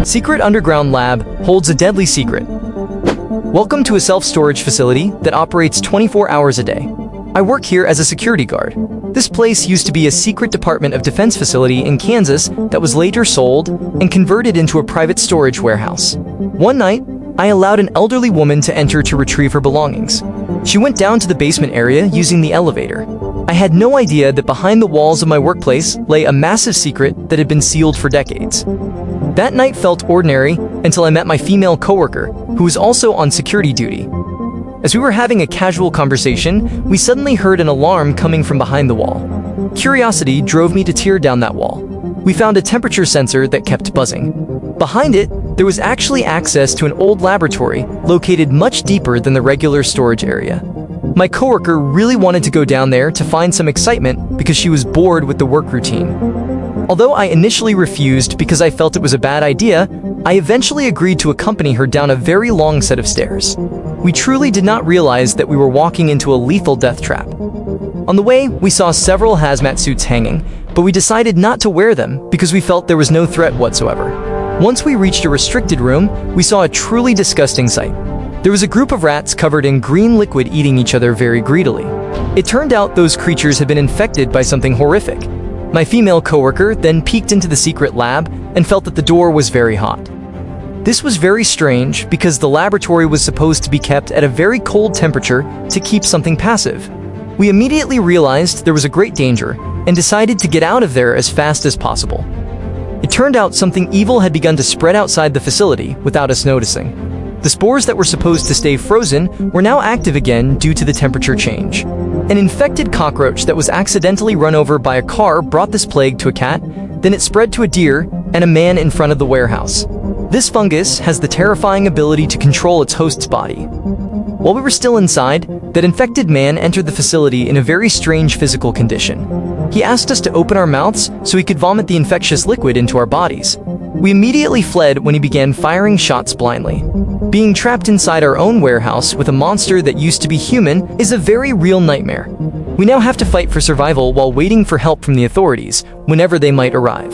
Secret underground lab holds a deadly secret. Welcome to a self-storage facility that operates 24 hours a day. I work here as a security guard. This place used to be a secret Department of Defense facility in Kansas that was later sold and converted into a private storage warehouse. One night, I allowed an elderly woman to enter to retrieve her belongings. She went down to the basement area using the elevator. I had no idea that behind the walls of my workplace lay a massive secret that had been sealed for decades. That night felt ordinary until I met my female coworker, who was also on security duty. As we were having a casual conversation, we suddenly heard an alarm coming from behind the wall. Curiosity drove me to tear down that wall. We found a temperature sensor that kept buzzing. Behind it, there was actually access to an old laboratory located much deeper than the regular storage area. My coworker really wanted to go down there to find some excitement because she was bored with the work routine. Although I initially refused because I felt it was a bad idea, I eventually agreed to accompany her down a very long set of stairs. We truly did not realize that we were walking into a lethal death trap. On the way, we saw several hazmat suits hanging, but we decided not to wear them because we felt there was no threat whatsoever. Once we reached a restricted room, we saw a truly disgusting sight. There was a group of rats covered in green liquid eating each other very greedily. It turned out those creatures had been infected by something horrific. My female coworker then peeked into the secret lab and felt that the door was very hot. This was very strange because the laboratory was supposed to be kept at a very cold temperature to keep something passive. We immediately realized there was a great danger and decided to get out of there as fast as possible. It turned out something evil had begun to spread outside the facility without us noticing. The spores that were supposed to stay frozen were now active again due to the temperature change. An infected cockroach that was accidentally run over by a car brought this plague to a cat, then it spread to a deer and a man in front of the warehouse. This fungus has the terrifying ability to control its host's body. While we were still inside, that infected man entered the facility in a very strange physical condition. He asked us to open our mouths so he could vomit the infectious liquid into our bodies. We immediately fled when he began firing shots blindly. Being trapped inside our own warehouse with a monster that used to be human is a very real nightmare. We now have to fight for survival while waiting for help from the authorities whenever they might arrive.